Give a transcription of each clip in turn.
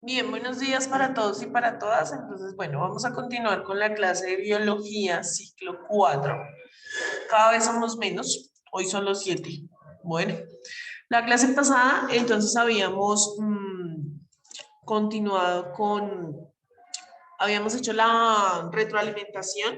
Bien, buenos días para todos y para todas. Entonces, bueno, vamos a continuar con la clase de biología, ciclo 4. Cada vez somos menos, hoy son los 7. Bueno, la clase pasada, entonces habíamos continuado habíamos hecho la retroalimentación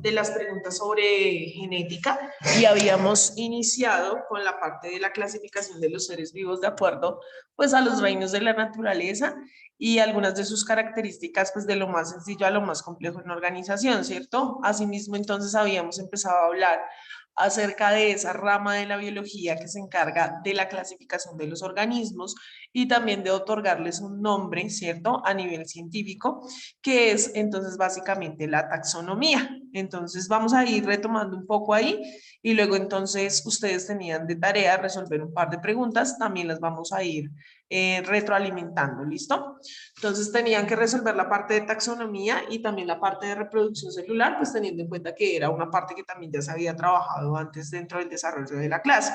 de las preguntas sobre genética y habíamos iniciado con la parte de la clasificación de los seres vivos de acuerdo pues a los reinos de la naturaleza y algunas de sus características pues de lo más sencillo a lo más complejo en organización, ¿cierto? Asimismo entonces habíamos empezado a hablar acerca de esa rama de la biología que se encarga de la clasificación de los organismos y también de otorgarles un nombre, ¿cierto? A nivel científico, que es entonces básicamente la taxonomía. Entonces vamos a ir retomando un poco ahí y luego entonces ustedes tenían de tarea resolver un par de preguntas, también las vamos a ir retroalimentando, ¿listo? Entonces tenían que resolver la parte de taxonomía y también la parte de reproducción celular, pues teniendo en cuenta que era una parte que también ya se había trabajado antes dentro del desarrollo de la clase.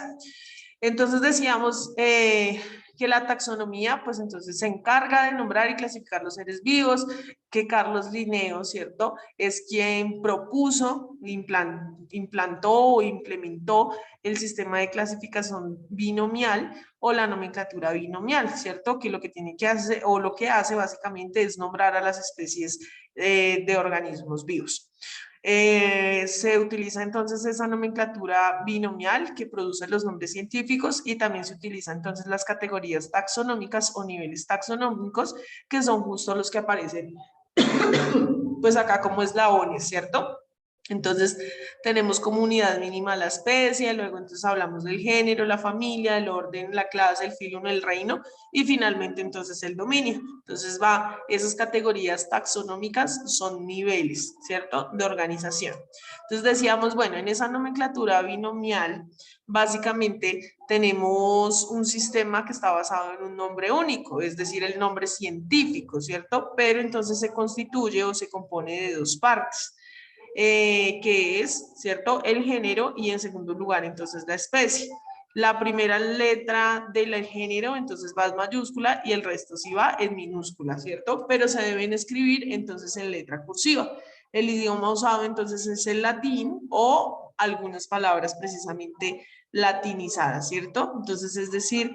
Entonces decíamos que la taxonomía, pues entonces se encarga de nombrar y clasificar los seres vivos, que Carlos Linneo, ¿cierto? Es quien propuso, implantó o implementó el sistema de clasificación binomial o la nomenclatura binomial, ¿cierto? Que lo que tiene que hacer o lo que hace básicamente es nombrar a las especies de organismos vivos. Se utiliza entonces esa nomenclatura binomial que produce los nombres científicos y también se utiliza entonces las categorías taxonómicas o niveles taxonómicos que son justo los que aparecen pues acá como es la ONU, ¿cierto? Entonces tenemos como unidad mínima la especie, luego entonces hablamos del género, la familia, el orden, la clase, el filo, el reino y finalmente entonces el dominio. Entonces esas categorías taxonómicas son niveles, ¿cierto? De organización. Entonces decíamos, bueno, en esa nomenclatura binomial básicamente tenemos un sistema que está basado en un nombre único, es decir, el nombre científico, ¿cierto? Pero entonces se constituye o se compone de dos partes que es, ¿cierto? El género y en segundo lugar, entonces, la especie. La primera letra del género, entonces, va en mayúscula y el resto sí va en minúscula, ¿cierto? Pero se deben escribir, entonces, en letra cursiva. El idioma usado, entonces, es el latín o algunas palabras precisamente latinizadas, ¿cierto? Entonces, es decir,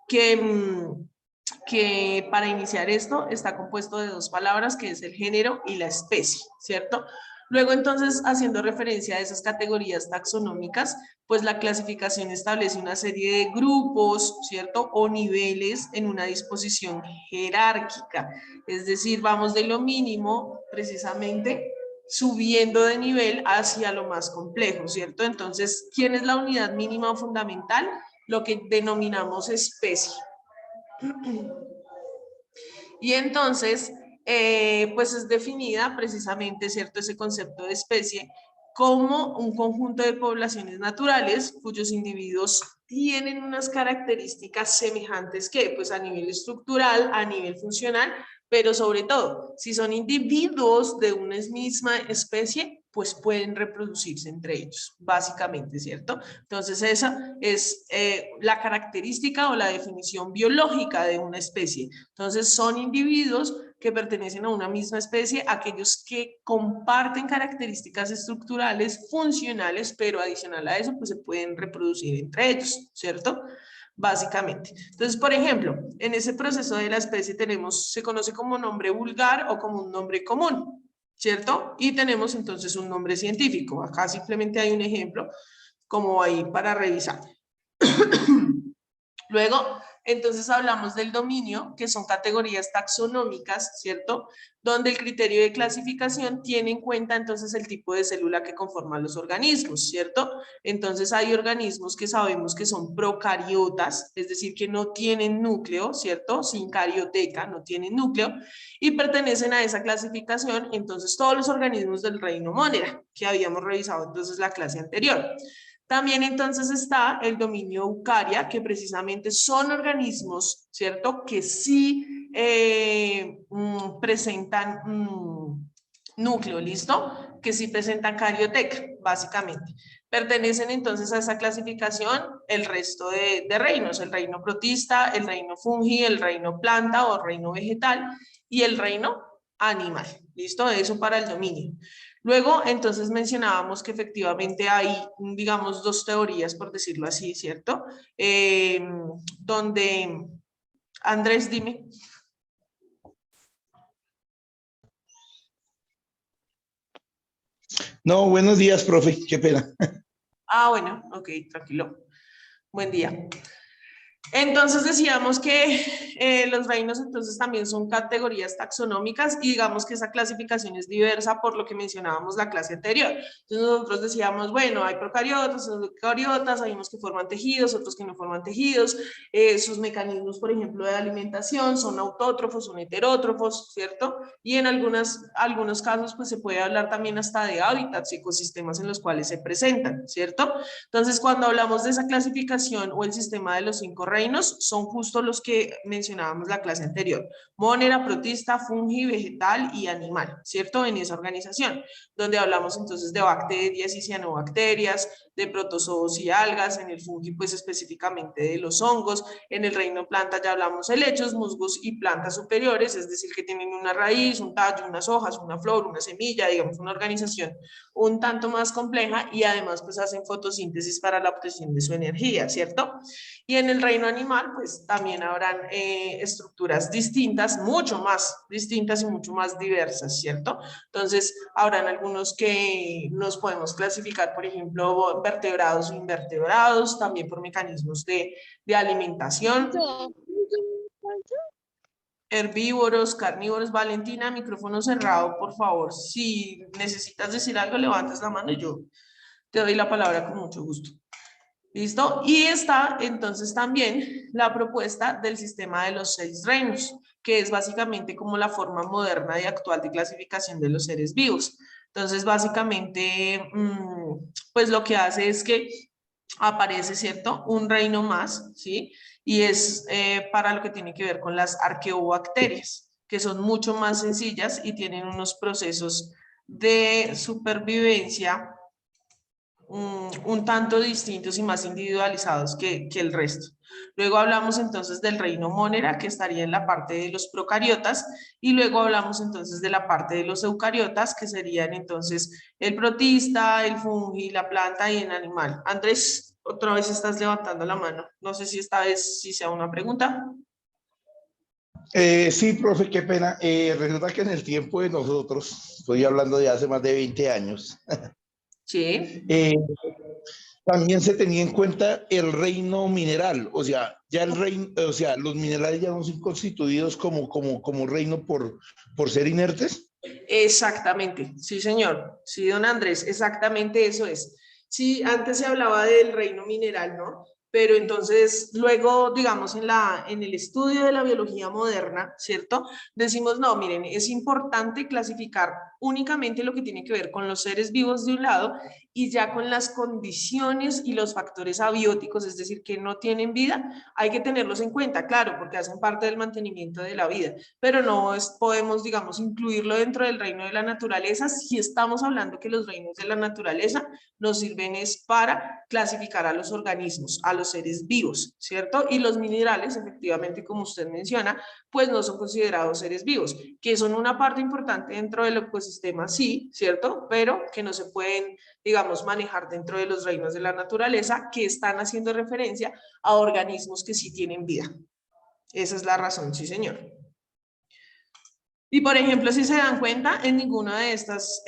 que para iniciar esto está compuesto de dos palabras, que es el género y la especie, ¿cierto? Luego, entonces, haciendo referencia a esas categorías taxonómicas, pues la clasificación establece una serie de grupos, ¿cierto? O niveles en una disposición jerárquica. Es decir, vamos de lo mínimo, precisamente, subiendo de nivel hacia lo más complejo, ¿cierto? Entonces, ¿quién es la unidad mínima o fundamental? Lo que denominamos especie. Y entonces, pues es definida precisamente, ¿cierto?, ese concepto de especie como un conjunto de poblaciones naturales cuyos individuos tienen unas características semejantes que, pues a nivel estructural, a nivel funcional, pero sobre todo, si son individuos de una misma especie, pues pueden reproducirse entre ellos, básicamente, ¿cierto? Entonces esa es la característica o la definición biológica de una especie. Entonces son individuos que pertenecen a una misma especie, aquellos que comparten características estructurales, funcionales, pero adicional a eso, pues se pueden reproducir entre ellos, ¿cierto? Básicamente. Entonces, por ejemplo, en ese proceso de la especie se conoce como nombre vulgar o como un nombre común, ¿cierto? Y tenemos entonces un nombre científico. Acá simplemente hay un ejemplo como ahí para revisar. Luego, entonces hablamos del dominio, que son categorías taxonómicas, ¿cierto? Donde el criterio de clasificación tiene en cuenta entonces el tipo de célula que conforman los organismos, ¿cierto? Entonces hay organismos que sabemos que son procariotas, es decir, que no tienen núcleo, ¿cierto? Sin carioteca, no tienen núcleo, y pertenecen a esa clasificación, entonces todos los organismos del reino Monera, que habíamos revisado entonces la clase anterior. También entonces está el dominio eucaria, que precisamente son organismos, ¿cierto? Que sí presentan núcleo, ¿listo? Que sí presentan carioteca, básicamente. Pertenecen entonces a esa clasificación el resto de reinos, el reino protista, el reino fungi, el reino planta o reino vegetal y el reino animal. ¿Listo? Eso para el dominio. Luego, entonces mencionábamos que efectivamente hay, digamos, dos teorías, por decirlo así, ¿cierto? Donde, Andrés, dime. No, buenos días, profe, qué pena. Ah, bueno, ok, tranquilo. Buen día. Entonces decíamos que los reinos entonces también son categorías taxonómicas y digamos que esa clasificación es diversa por lo que mencionábamos la clase anterior. Entonces nosotros decíamos, bueno, hay procariotas, eucariotas, hay unos que forman tejidos, otros que no forman tejidos, sus mecanismos, por ejemplo, de alimentación son autótrofos, son heterótrofos, ¿cierto? Y en algunos casos pues se puede hablar también hasta de hábitats y ecosistemas en los cuales se presentan, ¿cierto? Entonces cuando hablamos de esa clasificación o el sistema de los 5 reinos, son justo los que mencionábamos la clase anterior. Monera, protista, fungi, vegetal y animal, ¿cierto? En esa organización, donde hablamos entonces de bacterias y cianobacterias, de protozoos y algas, en el fungi pues específicamente de los hongos, en el reino planta ya hablamos de helechos, musgos y plantas superiores, es decir, que tienen una raíz, un tallo, unas hojas, una flor, una semilla, digamos una organización un tanto más compleja y además pues hacen fotosíntesis para la obtención de su energía, ¿cierto? Y en el reino animal pues también habrán estructuras distintas, mucho más distintas y mucho más diversas, ¿cierto? Entonces habrán algunos que nos podemos clasificar, por ejemplo, vertebrados o invertebrados, también por mecanismos de alimentación. Herbívoros, carnívoros. Valentina, micrófono cerrado, por favor. Si necesitas decir algo, levantas la mano y yo te doy la palabra con mucho gusto. ¿Listo? Y está entonces también la propuesta del sistema de los 6 reinos, que es básicamente como la forma moderna y actual de clasificación de los seres vivos. Entonces, básicamente, pues lo que hace es que aparece, ¿cierto? Un reino más, ¿sí? Y es para lo que tiene que ver con las arqueobacterias, que son mucho más sencillas y tienen unos procesos de supervivencia un tanto distintos y más individualizados que el resto. Luego hablamos entonces del reino Monera, que estaría en la parte de los procariotas, y luego hablamos entonces de la parte de los eucariotas, que serían entonces el protista, el fungi, la planta y el animal. Andrés, otra vez estás levantando la mano. No sé si esta vez sí sea una pregunta. Sí, profe, qué pena. Resulta que en el tiempo de nosotros, estoy hablando de hace más de 20 años, Sí. también se tenía en cuenta el reino mineral, o sea, ya el reino, o sea, los minerales ya no son constituidos como reino por ser inertes. Exactamente, sí señor, sí don Andrés, exactamente eso es. Sí, antes se hablaba del reino mineral, ¿no? Pero entonces luego, digamos, en el estudio de la biología moderna, ¿cierto? Decimos, no, miren, es importante clasificar únicamente lo que tiene que ver con los seres vivos de un lado y ya con las condiciones y los factores abióticos, es decir, que no tienen vida, hay que tenerlos en cuenta, claro, porque hacen parte del mantenimiento de la vida, pero no podemos, digamos, incluirlo dentro del reino de la naturaleza si estamos hablando que los reinos de la naturaleza nos sirven es para clasificar a los organismos, a los seres vivos, ¿cierto? Y los minerales, efectivamente, como usted menciona, pues no son considerados seres vivos, que son una parte importante dentro del ecosistema, sí, ¿cierto? Pero que no se pueden, digamos, manejar dentro de los reinos de la naturaleza que están haciendo referencia a organismos que sí tienen vida. Esa es la razón, sí, señor. Y por ejemplo, si se dan cuenta, en ninguna de estas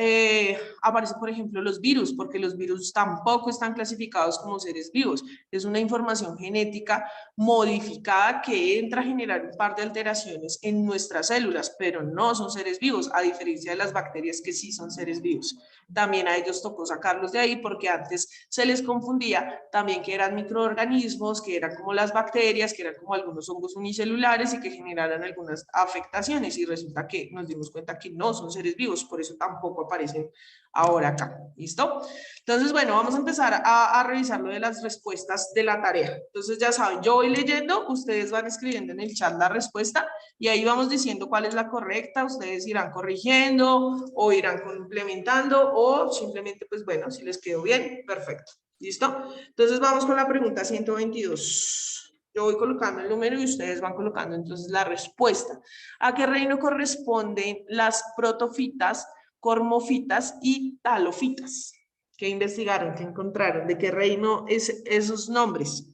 aparecen, por ejemplo, los virus, porque los virus tampoco están clasificados como seres vivos. Es una información genética modificada que entra a generar un par de alteraciones en nuestras células, pero no son seres vivos, a diferencia de las bacterias que sí son seres vivos. También a ellos tocó sacarlos de ahí porque antes se les confundía también que eran microorganismos, que eran como las bacterias, que eran como algunos hongos unicelulares y que generaran algunas afectaciones y resulta resulta que nos dimos cuenta que no son seres vivos, por eso tampoco aparecen ahora acá. ¿Listo? Entonces, bueno, vamos a empezar a revisar lo de las respuestas de la tarea. Entonces, ya saben, yo voy leyendo, ustedes van escribiendo en el chat la respuesta y ahí vamos diciendo cuál es la correcta, ustedes irán corrigiendo o irán complementando o simplemente, pues bueno, si les quedó bien, perfecto. ¿Listo? Entonces, vamos con la pregunta 122. Yo voy colocando el número y ustedes van colocando entonces la respuesta. ¿A qué reino corresponden las protofitas, cormofitas y talofitas? ¿Qué investigaron? ¿Qué encontraron? ¿De qué reino es esos nombres?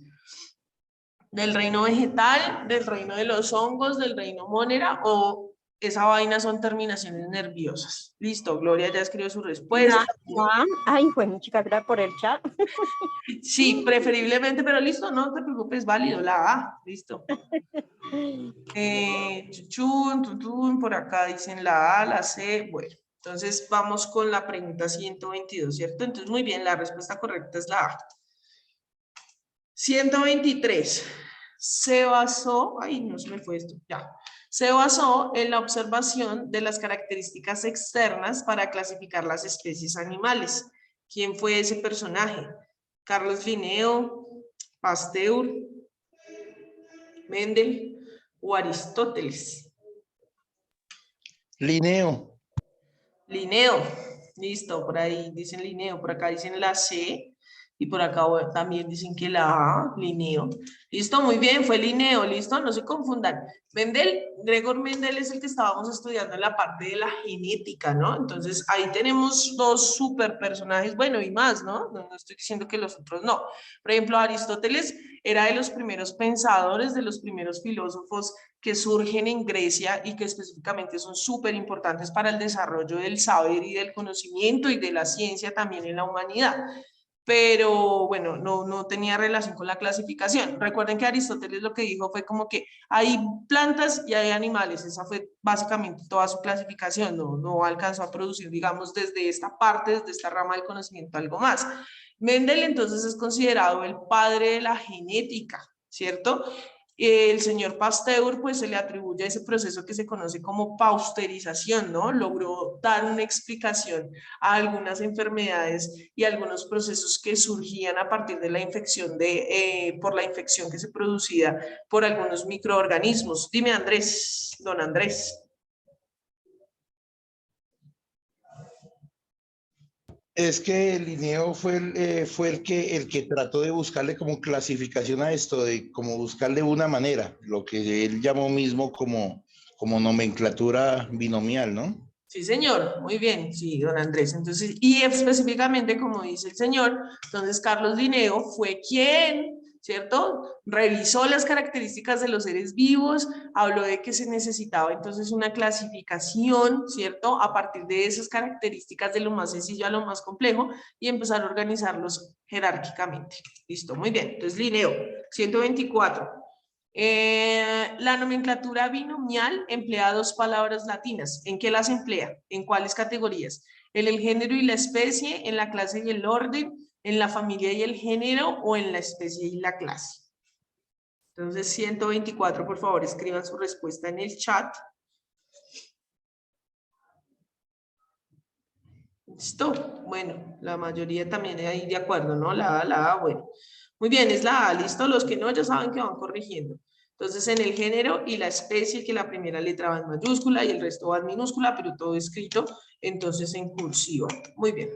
¿Del reino vegetal, del reino de los hongos, del reino monera o esa vaina son terminaciones nerviosas? Listo, Gloria ya escribió su respuesta. Ay, fue muy chica, gracias por el chat. Sí, preferiblemente, pero listo, no te preocupes, válido, la A, listo. Chuchun, tutun, por acá dicen la A, la C, bueno. Entonces vamos con la pregunta 122, ¿cierto? Entonces muy bien, la respuesta correcta es la A. 123. Se basó, ay, no se me fue esto, ya. Se basó en la observación de las características externas para clasificar las especies animales. ¿Quién fue ese personaje? Carlos Linneo, Pasteur, Mendel o Aristóteles. Linneo. Linneo, listo, por ahí dicen Linneo, por acá dicen la C y por acá también dicen que la A, Linneo. Listo, muy bien, fue Linneo, listo, no se confundan. Mendel, Gregor Mendel es el que estábamos estudiando en la parte de la genética, ¿no? Entonces ahí tenemos dos super personajes, bueno, y más, ¿no? No estoy diciendo que los otros no. Por ejemplo, Aristóteles era de los primeros pensadores, de los primeros filósofos que surgen en Grecia y que específicamente son súper importantes para el desarrollo del saber y del conocimiento y de la ciencia también en la humanidad. Pero bueno, no tenía relación con la clasificación. Recuerden que Aristóteles lo que dijo fue como que hay plantas y hay animales, esa fue básicamente toda su clasificación, no alcanzó a producir, digamos, desde esta parte, desde esta rama del conocimiento algo más. Mendel entonces es considerado el padre de la genética, ¿cierto? El señor Pasteur, pues se le atribuye a ese proceso que se conoce como pasteurización, ¿no? Logró dar una explicación a algunas enfermedades y algunos procesos que surgían a partir de la infección por la infección que se producía por algunos microorganismos. Dime, Andrés, don Andrés. Es que Linneo fue el que trató de buscarle como clasificación a esto, de como buscarle una manera, lo que él llamó mismo como nomenclatura binomial, ¿no? Sí, señor, muy bien, sí, don Andrés. Entonces, y específicamente, como dice el señor, entonces Carlos Linneo fue quien, ¿cierto? Revisó las características de los seres vivos, habló de que se necesitaba entonces una clasificación, ¿cierto? A partir de esas características de lo más sencillo a lo más complejo y empezar a organizarlos jerárquicamente. Listo, muy bien. Entonces, Linneo, 124. La nomenclatura binomial emplea dos palabras latinas. ¿En qué las emplea? ¿En cuáles categorías? ¿En el género y la especie? ¿En la clase y el orden? ¿En la familia y el género? ¿O en la especie y la clase? Entonces, 124, por favor, escriban su respuesta en el chat. ¿Listo? Bueno, la mayoría también ahí de acuerdo, ¿no? La A, bueno. Muy bien, es la A, ¿listo? Los que no ya saben que van corrigiendo. Entonces, en el género y la especie, que la primera letra va en mayúscula y el resto va en minúscula, pero todo escrito, entonces en cursiva. Muy bien.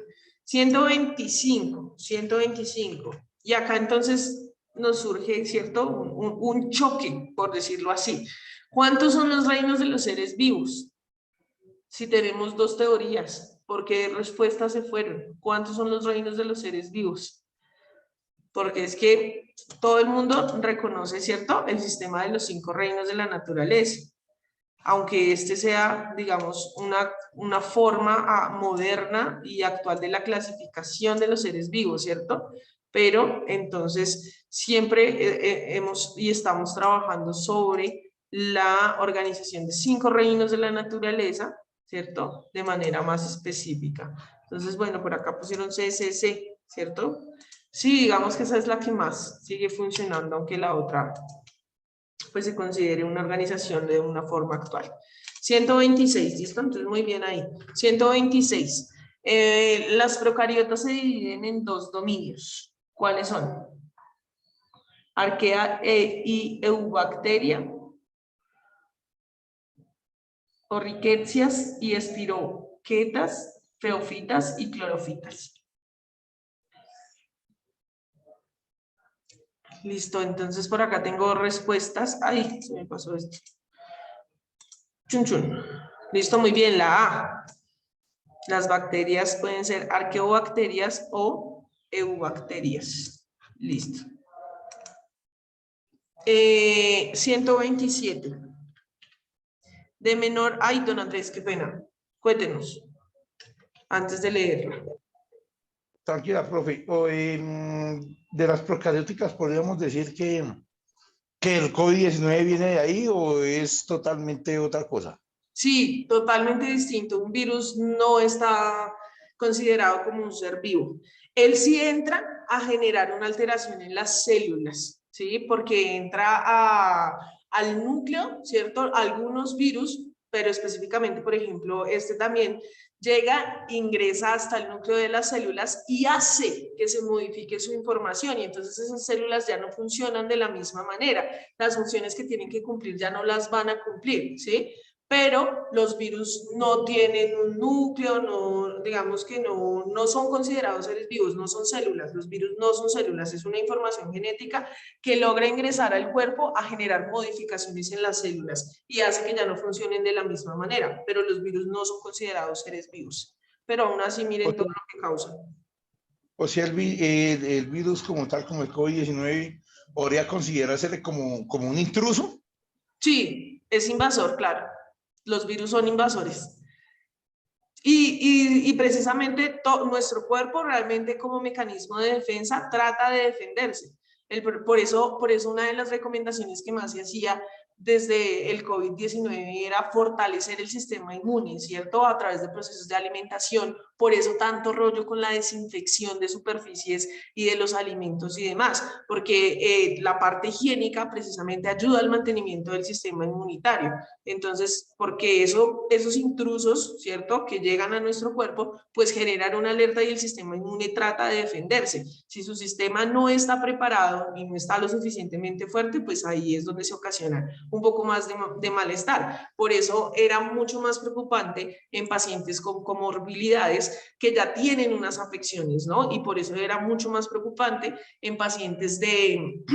125, 125. Y acá entonces nos surge, ¿cierto? Un choque, por decirlo así. ¿Cuántos son los reinos de los seres vivos? Si tenemos dos teorías, ¿por qué respuestas se fueron? ¿Cuántos son los reinos de los seres vivos? Porque es que todo el mundo reconoce, ¿cierto?, el sistema de los 5 reinos de la naturaleza. Aunque este sea, digamos, una forma moderna y actual de la clasificación de los seres vivos, ¿cierto? Pero entonces siempre hemos y estamos trabajando sobre la organización de 5 reinos de la naturaleza, ¿cierto? De manera más específica. Entonces, bueno, por acá pusieron CCC, ¿cierto? Sí, digamos que esa es la que más sigue funcionando, aunque la otra pues se considere una organización de una forma actual. 126, ¿listo? Entonces, muy bien ahí. 126. Las procariotas se dividen en dos dominios. ¿Cuáles son? Arquea y eubacteria, o riquecias y espiroquetas, feofitas y clorofitas. Listo, entonces por acá tengo respuestas. Ay, se me pasó esto. Chun, chun. Listo, muy bien, la A. Las bacterias pueden ser arqueobacterias o eubacterias. Listo. 127. De menor, ay, don Andrés, qué pena. Cuéntenos, antes de leerla. Tranquila, profe. De las procarióticas, ¿podríamos decir que el COVID-19 viene de ahí o es totalmente otra cosa? Sí, totalmente distinto. Un virus no está considerado como un ser vivo. Él sí entra a generar una alteración en las células, ¿sí? Porque entra al núcleo, ¿cierto? Algunos virus, pero específicamente, por ejemplo, este también llega, ingresa hasta el núcleo de las células y hace que se modifique su información y entonces esas células ya no funcionan de la misma manera. Las funciones que tienen que cumplir ya no las van a cumplir, ¿sí? Pero los virus no tienen un núcleo, no, digamos que no son considerados seres vivos, no son células, los virus no son células, es una información genética que logra ingresar al cuerpo a generar modificaciones en las células y hace que ya no funcionen de la misma manera, pero los virus no son considerados seres vivos, pero aún así O miren todo sea, lo que causan. el virus como tal, como el COVID-19, podría considerarse como un intruso. Sí, es invasor, claro, los virus son invasores. Y precisamente nuestro cuerpo realmente como mecanismo de defensa trata de defenderse. Por eso una de las recomendaciones que más se hacía desde el COVID-19 era fortalecer el sistema inmune, ¿cierto? A través de procesos de alimentación. Por eso tanto rollo con la desinfección de superficies y de los alimentos y demás, porque la parte higiénica precisamente ayuda al mantenimiento del sistema inmunitario. Entonces, porque esos intrusos, ¿cierto?, que llegan a nuestro cuerpo, pues generan una alerta y el sistema inmune trata de defenderse. Si su sistema no está preparado y no está lo suficientemente fuerte, pues ahí es donde se ocasiona un poco más de malestar. Por eso era mucho más preocupante en pacientes con comorbilidades que ya tienen unas afecciones, ¿no? Y por eso era mucho más preocupante en pacientes de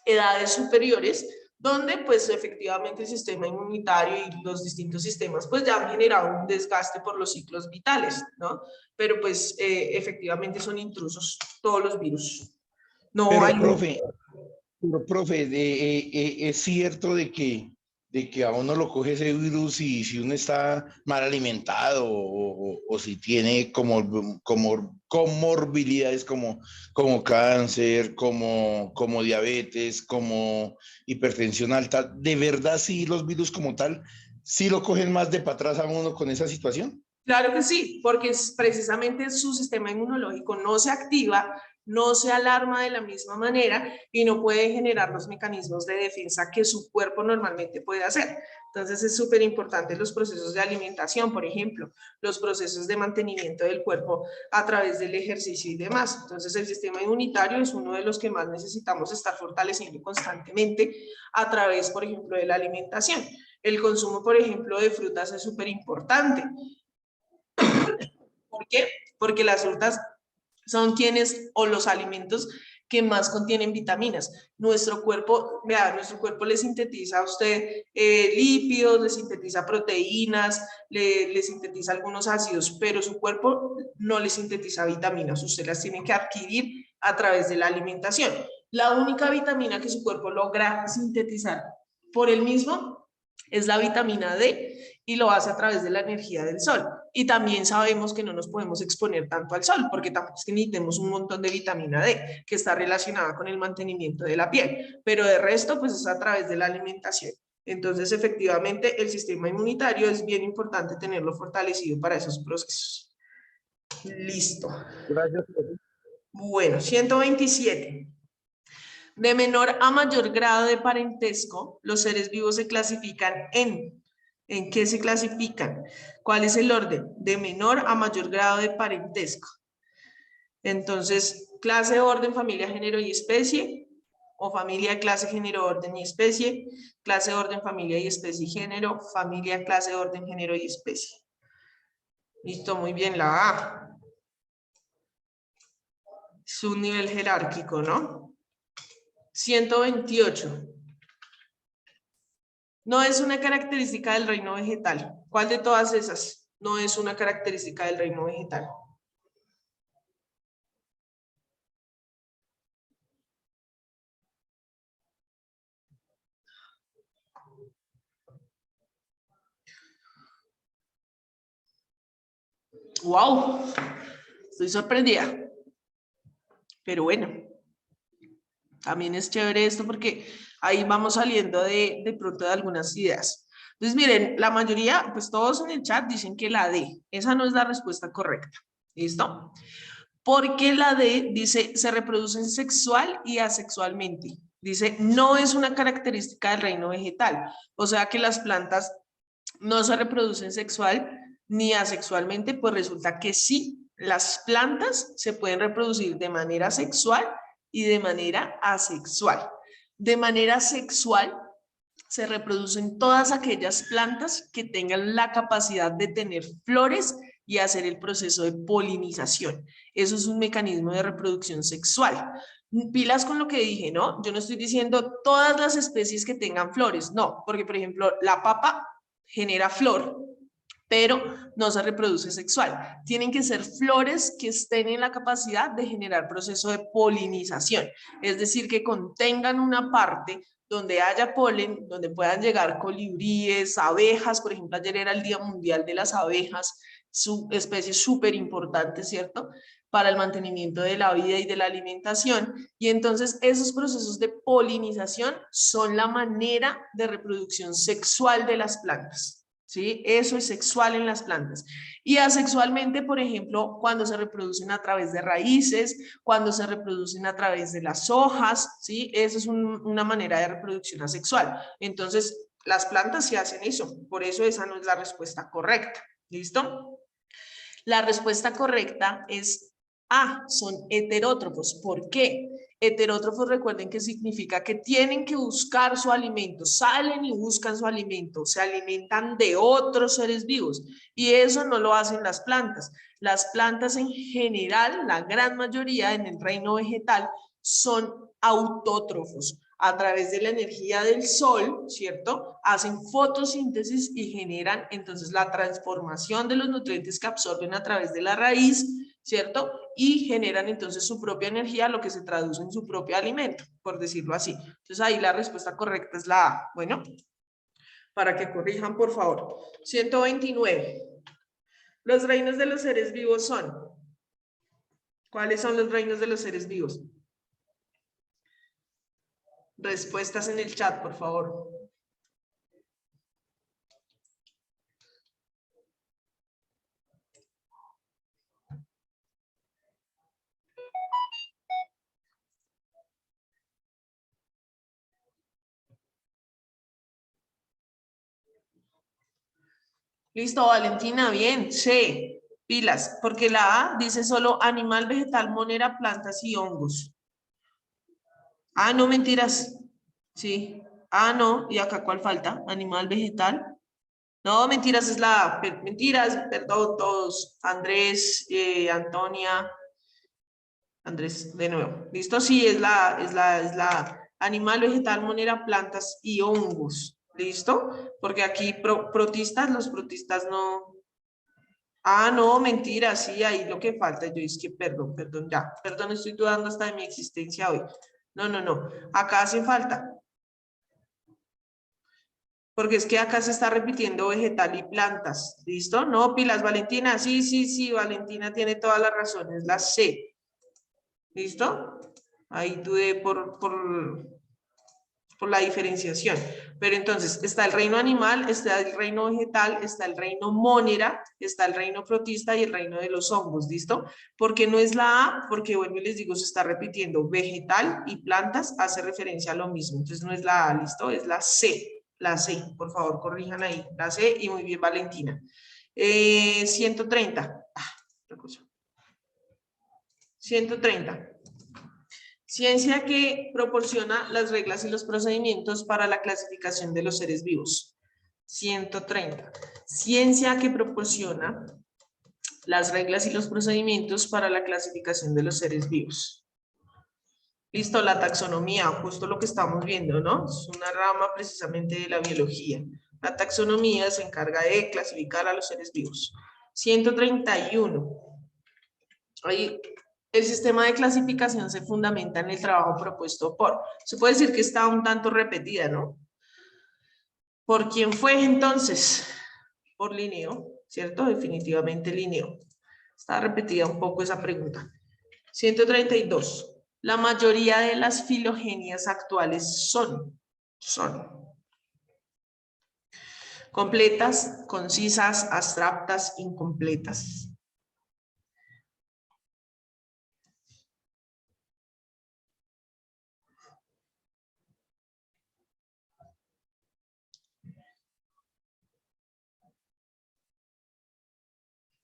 edades superiores, donde pues efectivamente el sistema inmunitario y los distintos sistemas pues ya han generado un desgaste por los ciclos vitales, ¿no? Pero pues efectivamente son intrusos todos los virus. No hay... Pero, profe, es cierto de que a uno lo coge ese virus y si uno está mal alimentado o si tiene comorbilidades como cáncer, como diabetes, como hipertensión alta, ¿de verdad sí los virus como tal, sí lo cogen más de para atrás a uno con esa situación? Claro que sí, porque precisamente su sistema inmunológico no se activa, no se alarma de la misma manera y no puede generar los mecanismos de defensa que su cuerpo normalmente puede hacer. Entonces es súper importante los procesos de alimentación, por ejemplo, los procesos de mantenimiento del cuerpo a través del ejercicio y demás. Entonces el sistema inmunitario es uno de los que más necesitamos estar fortaleciendo constantemente a través, por ejemplo, de la alimentación. El consumo, por ejemplo, de frutas es súper importante. ¿Por qué? Porque las frutas son quienes o los alimentos que más contienen vitaminas. Nuestro cuerpo, vea, nuestro cuerpo le sintetiza a usted lípidos, le sintetiza proteínas, le sintetiza algunos ácidos, pero su cuerpo no le sintetiza vitaminas. Usted las tiene que adquirir a través de la alimentación. La única vitamina que su cuerpo logra sintetizar por él mismo es la vitamina D y lo hace a través de la energía del sol. Y también sabemos que no nos podemos exponer tanto al sol porque tampoco es que necesitemos un montón de vitamina D que está relacionada con el mantenimiento de la piel, pero de resto pues es a través de la alimentación. Entonces efectivamente el sistema inmunitario es bien importante tenerlo fortalecido para esos procesos. Listo. Gracias. Bueno, 127. De menor a mayor grado de parentesco, los seres vivos se clasifican en ¿En qué se clasifican? ¿Cuál es el orden? De menor a mayor grado de parentesco. Entonces, clase, orden, familia, género y especie, o familia, clase, género, orden y especie, clase, orden, familia y especie y género, familia, clase, orden, género y especie. Listo, muy bien, la A. Es un nivel jerárquico, ¿no? 128. No es una característica del reino vegetal. ¿Cuál de todas esas no es una característica del reino vegetal? ¡Wow! Estoy sorprendida. Pero bueno, también es chévere esto porque ahí vamos saliendo de pronto de algunas ideas. Entonces, miren, la mayoría, pues todos en el chat dicen que la D. Esa no es la respuesta correcta. ¿Listo? Porque la D dice, se reproducen sexual y asexualmente. Dice, no es una característica del reino vegetal. O sea que las plantas no se reproducen sexual ni asexualmente, pues resulta que sí, las plantas se pueden reproducir de manera sexual y de manera asexual. De manera sexual se reproducen todas aquellas plantas que tengan la capacidad de tener flores y hacer el proceso de polinización. Eso es un mecanismo de reproducción sexual. Pilas con lo que dije, ¿no? Yo no estoy diciendo todas las especies que tengan flores, no, porque por ejemplo la papa genera flor, pero no se reproduce sexual. Tienen que ser flores que estén en la capacidad de generar proceso de polinización, es decir, que contengan una parte donde haya polen, donde puedan llegar colibríes, abejas. Por ejemplo, ayer era el Día Mundial de las Abejas, su especie súper importante, ¿cierto?, para el mantenimiento de la vida y de la alimentación. Y entonces esos procesos de polinización son la manera de reproducción sexual de las plantas. ¿Sí? Eso es sexual en las plantas. Y asexualmente, por ejemplo, cuando se reproducen a través de raíces, cuando se reproducen a través de las hojas, ¿sí? Eso es una manera de reproducción asexual. Entonces, las plantas sí hacen eso, por eso esa no es la respuesta correcta. ¿Listo? La respuesta correcta es A, son heterótrofos. ¿Por qué? Heterótrofos, recuerden que significa que tienen que buscar su alimento, salen y buscan su alimento, se alimentan de otros seres vivos, y eso no lo hacen las plantas. Las plantas en general, la gran mayoría en el reino vegetal, son autótrofos. A través de la energía del sol, ¿cierto? Hacen fotosíntesis y generan entonces la transformación de los nutrientes que absorben a través de la raíz, ¿cierto? Y generan entonces su propia energía, lo que se traduce en su propio alimento, por decirlo así. Entonces ahí la respuesta correcta es la A. Bueno, para que corrijan, por favor. 129. Los reinos de los seres vivos son. ¿Cuáles son los reinos de los seres vivos? Respuestas en el chat, por favor. Listo, Valentina, bien. C, pilas, porque la A dice solo animal, vegetal, monera, plantas y hongos. Ah, no, mentiras. Sí. Ah, no. ¿Y acá cuál falta? Animal, vegetal. No, mentiras, es la A. Mentiras, perdón, todos. Andrés, Antonia. Andrés, de nuevo. ¿Listo? Sí, es la A, es la A. Animal, vegetal, monera, plantas y hongos. ¿Listo? Porque aquí protistas, los protistas no. Ah, no, mentira, sí, ahí lo que falta. Yo es que, perdón, ya. Perdón, estoy dudando hasta de mi existencia hoy. No, no, no. Acá hace falta. Porque es que acá se está repitiendo vegetal y plantas. ¿Listo? No, pilas, Valentina. Sí, sí, sí, Valentina tiene todas las razones. La C. ¿Listo? Ahí dudé por la diferenciación. Pero entonces está el reino animal, está el reino vegetal, está el reino monera, está el reino protista y el reino de los hongos, ¿listo? Porque no es la A, porque vuelvo y les digo, se está repitiendo vegetal y plantas, hace referencia a lo mismo. Entonces no es la A, ¿listo? Es la C. La C, por favor, corrijan ahí. La C y muy bien, Valentina. 130. 130. Ciencia que proporciona las reglas y los procedimientos para la clasificación de los seres vivos. 130. Ciencia que proporciona las reglas y los procedimientos para la clasificación de los seres vivos. Listo, la taxonomía, justo lo que estamos viendo, ¿no? Es una rama precisamente de la biología. La taxonomía se encarga de clasificar a los seres vivos. 131. Ahí, el sistema de clasificación se fundamenta en el trabajo propuesto por. Se puede decir que está un tanto repetida, ¿no? ¿Por quién fue entonces? Por Linneo, ¿cierto? Definitivamente Linneo. Está repetida un poco esa pregunta. 132. La mayoría de las filogenias actuales son completas, concisas, abstractas, incompletas.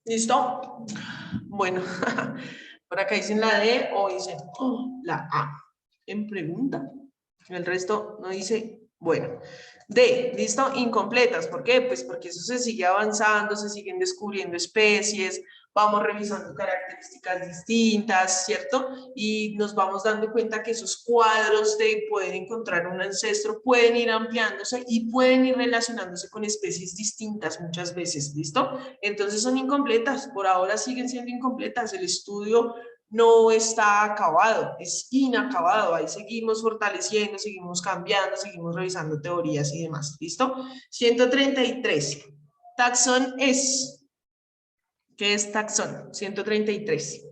¿Listo? Bueno, por acá dicen la D o dicen la A en pregunta. El resto no dice, bueno. D, ¿listo? Incompletas. ¿Por qué? Pues porque eso se sigue avanzando, se siguen descubriendo especies, vamos revisando características distintas, ¿cierto? Y nos vamos dando cuenta que esos cuadros de poder encontrar un ancestro pueden ir ampliándose y pueden ir relacionándose con especies distintas muchas veces, ¿listo? Entonces son incompletas, por ahora siguen siendo incompletas, el estudio no está acabado, es inacabado, ahí seguimos fortaleciendo, seguimos cambiando, seguimos revisando teorías y demás, ¿listo? 133, taxón es, ¿qué es taxón? 133.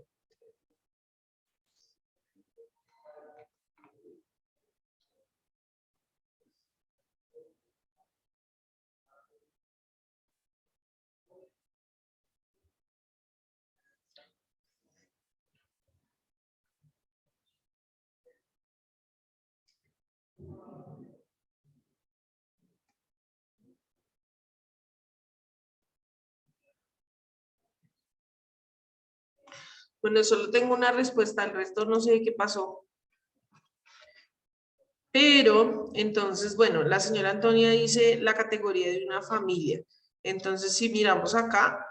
Bueno, solo tengo una respuesta, el resto no sé qué pasó. Pero, entonces, bueno, la señora Antonia dice la categoría de una familia. Entonces, si miramos acá,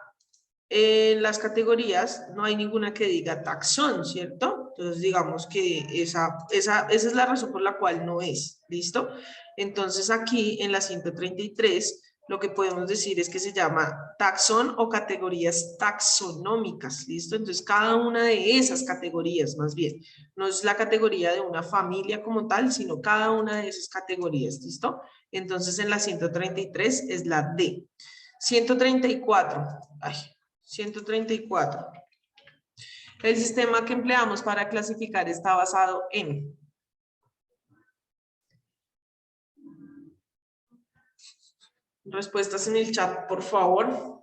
en las categorías no hay ninguna que diga taxón, ¿cierto? Entonces, digamos que esa es la razón por la cual no es, ¿listo? Entonces, aquí en la 133, lo que podemos decir es que se llama taxón o categorías taxonómicas, ¿listo? Entonces, cada una de esas categorías, más bien, no es la categoría de una familia como tal, sino cada una de esas categorías, ¿listo? Entonces, en la 133 es la D. 134, 134. El sistema que empleamos para clasificar está basado en... Respuestas en el chat, por favor.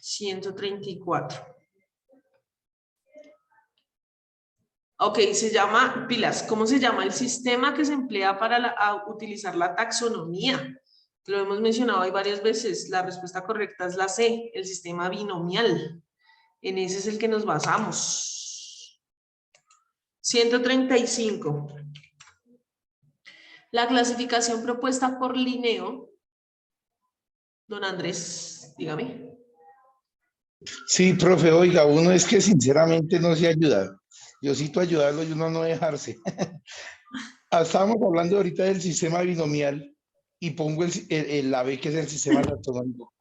...134... Ok, se llama, pilas, ¿cómo se llama el sistema que se emplea para utilizar la taxonomía? Lo hemos mencionado ahí varias veces, la respuesta correcta es la C, el sistema binomial. En ese es el que nos basamos. 135. La clasificación propuesta por Linneo. Don Andrés, dígame. Sí, profe, oiga, uno es que sinceramente no se ayuda. Yo cito ayudarlo y uno no dejarse. Estábamos hablando ahorita del sistema binomial y pongo la B, que es el sistema taxonómico.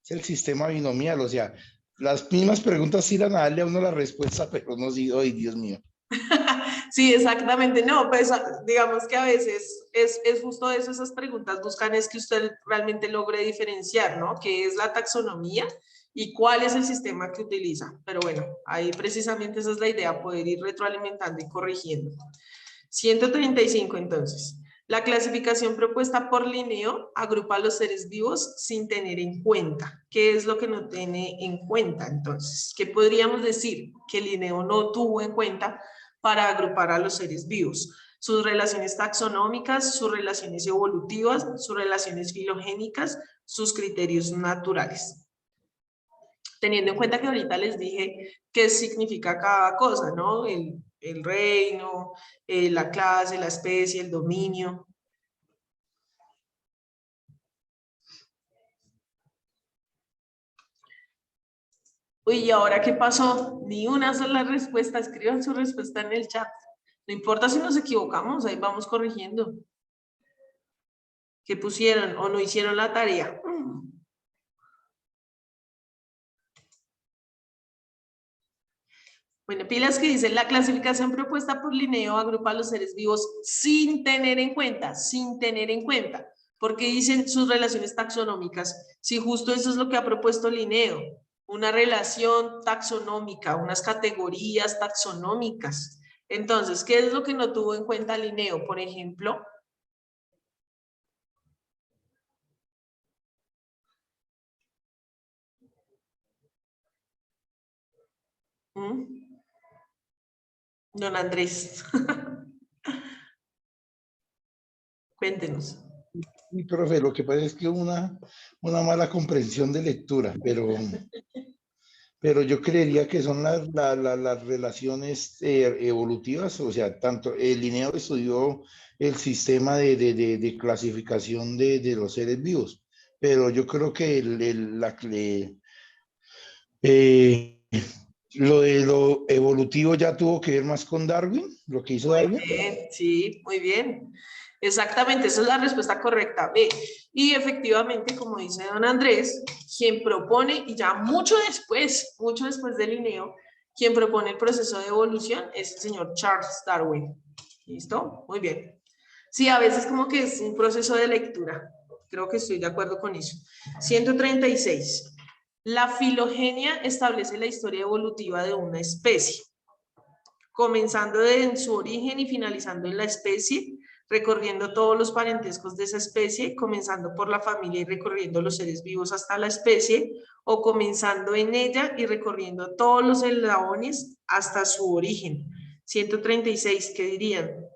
Es el sistema binomial, o sea, las mismas preguntas tiran a darle a uno la respuesta, pero no digo, ay, Dios mío. Sí, exactamente. No, pues digamos que a veces es justo eso, esas preguntas buscan es que usted realmente logre diferenciar, ¿no? ¿Qué es la taxonomía y cuál es el sistema que utiliza? Pero bueno, ahí precisamente esa es la idea, poder ir retroalimentando y corrigiendo. 135 entonces. La clasificación propuesta por Linneo agrupa a los seres vivos sin tener en cuenta. ¿Qué es lo que no tiene en cuenta entonces? ¿Qué podríamos decir que Linneo no tuvo en cuenta para agrupar a los seres vivos. Sus relaciones taxonómicas, sus relaciones evolutivas, sus relaciones filogénicas, sus criterios naturales. Teniendo en cuenta que ahorita les dije qué significa cada cosa, ¿no? El reino, la clase, la especie, el dominio. Uy, ¿y ahora qué pasó? Ni una sola respuesta. Escriban su respuesta en el chat. No importa si nos equivocamos, ahí vamos corrigiendo. ¿Qué pusieron o no hicieron la tarea? Bueno, pilas que dice, la clasificación propuesta por Linneo agrupa a los seres vivos sin tener en cuenta, porque dicen sus relaciones taxonómicas, si justo eso es lo que ha propuesto Linneo, una relación taxonómica, unas categorías taxonómicas. Entonces, ¿qué es lo que no tuvo en cuenta Linneo? Por ejemplo, don Andrés, cuéntenos. Sí, profe, lo que pasa es que una mala comprensión de lectura, pero yo creería que son las relaciones evolutivas, o sea, tanto Linneo estudió el sistema de clasificación de los seres vivos, pero yo creo que eh, lo de lo evolutivo ya tuvo que ver más con Darwin, lo que hizo Darwin. Bien, sí, muy bien. Exactamente, esa es la respuesta correcta. B. Y efectivamente, como dice don Andrés, quien propone, y ya mucho después de Linneo, quien propone el proceso de evolución es el señor Charles Darwin. ¿Listo? Muy bien. Sí, a veces como que es un proceso de lectura. Creo que estoy de acuerdo con eso. 136. La filogenia establece la historia evolutiva de una especie, comenzando en su origen y finalizando en la especie, recorriendo todos los parentescos de esa especie, comenzando por la familia y recorriendo los seres vivos hasta la especie, o comenzando en ella y recorriendo todos los eslabones hasta su origen. 136, ¿qué dirían?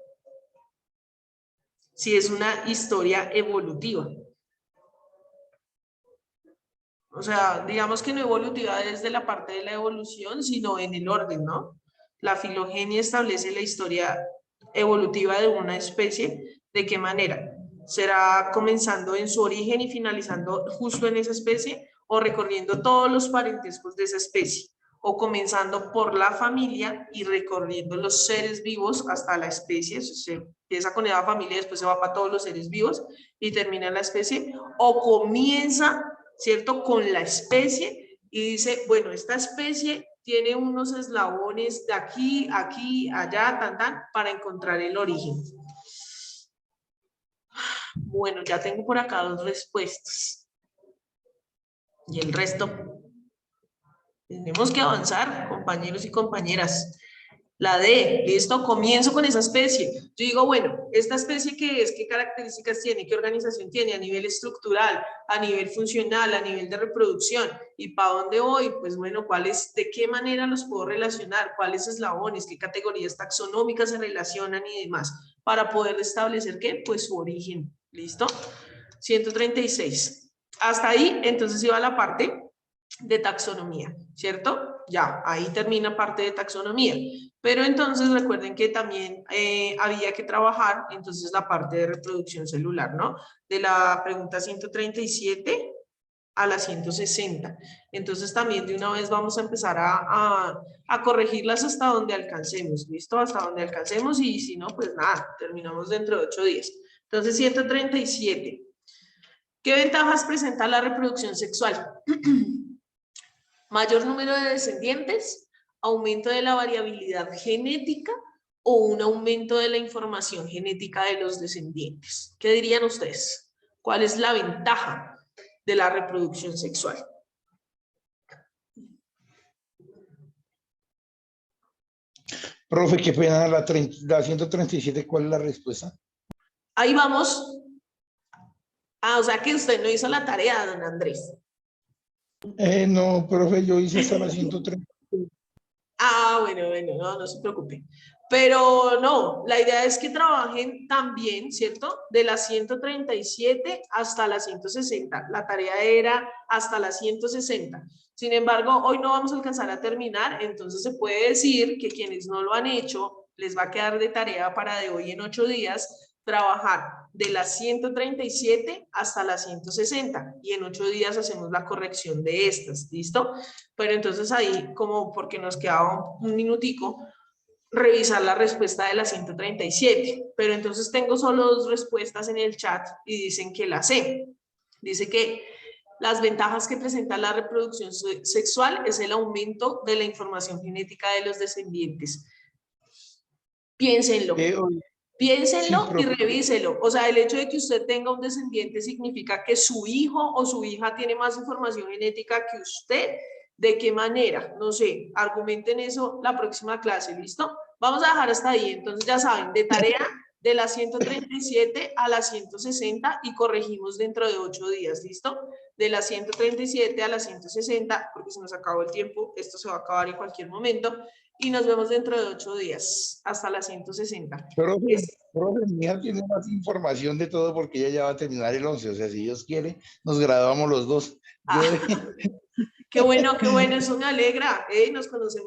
Si es una historia evolutiva. O sea, digamos que no evolutiva desde la parte de la evolución, sino en el orden, ¿no? La filogenia establece la historia evolutiva de una especie. ¿De qué manera? ¿Será comenzando en su origen y finalizando justo en esa especie? ¿O recorriendo todos los parentescos de esa especie? ¿O comenzando por la familia y recorriendo los seres vivos hasta la especie? Se empieza con esa familia, después se va para todos los seres vivos y termina en la especie. ¿O comienza, ¿cierto?, con la especie y dice, bueno, esta especie tiene unos eslabones de aquí, aquí, allá, tan, para encontrar el origen? Bueno, ya tengo por acá dos respuestas. Y el resto, tenemos que avanzar, compañeros y compañeras. La D, listo, comienzo con esa especie. Yo digo, bueno, esta especie ¿qué es? ¿Qué características tiene? ¿Qué organización tiene? A nivel estructural, a nivel funcional, a nivel de reproducción. ¿Y para dónde voy? Pues bueno, ¿de qué manera los puedo relacionar? ¿Cuáles eslabones? ¿Qué categorías taxonómicas se relacionan y demás? Para poder establecer ¿qué? Pues su origen. ¿Listo? 136. Hasta ahí, entonces iba la parte de taxonomía, ¿cierto? Ya, ahí termina parte de taxonomía. Pero entonces recuerden que también había que trabajar entonces la parte de reproducción celular, ¿no? De la pregunta 137 a la 160. Entonces también de una vez vamos a empezar a corregirlas hasta donde alcancemos, ¿listo? Hasta donde alcancemos y si no, pues nada, terminamos dentro de 8 días. Entonces 137. ¿Qué ventajas presenta la reproducción sexual? Mayor número de descendientes, aumento de la variabilidad genética o un aumento de la información genética de los descendientes. ¿Qué dirían ustedes? ¿Cuál es la ventaja de la reproducción sexual? Profe, qué pena, la 137, ¿cuál es la respuesta? Ahí vamos. O sea que usted no hizo la tarea, don Andrés. No, profe, yo hice hasta la 130. Bueno, no se preocupe. Pero no, la idea es que trabajen también, ¿cierto? De las 137 hasta las 160. La tarea era hasta las 160. Sin embargo, hoy no vamos a alcanzar a terminar, entonces se puede decir que quienes no lo han hecho, les va a quedar de tarea para de hoy en 8 días trabajar de las 137 hasta las 160 y en 8 días hacemos la corrección de estas, ¿listo? Pero entonces ahí, como porque nos quedaba un minutico, revisar la respuesta de la 137, pero entonces tengo solo 2 respuestas en el chat y dicen que la sé. Dice que las ventajas que presenta la reproducción sexual es el aumento de la información genética de los descendientes. Piénsenlo. Sí, Piénsenlo y profe. revíselo. O sea, el hecho de que usted tenga un descendiente significa que su hijo o su hija tiene más información genética que usted. ¿De qué manera? No sé, argumenten eso la próxima clase, ¿listo? Vamos a dejar hasta ahí. Entonces ya saben, de tarea de las 137 a las 160 y corregimos dentro de 8 días, ¿listo? De las 137 a las 160, porque se nos acabó el tiempo, esto se va a acabar en cualquier momento, y nos vemos dentro de 8 días, hasta las 160. Profe, mi hija tiene más información de todo porque ella ya va a terminar el 11, o sea, si Dios quiere, nos graduamos los dos. Qué bueno, eso me alegra, nos conocemos.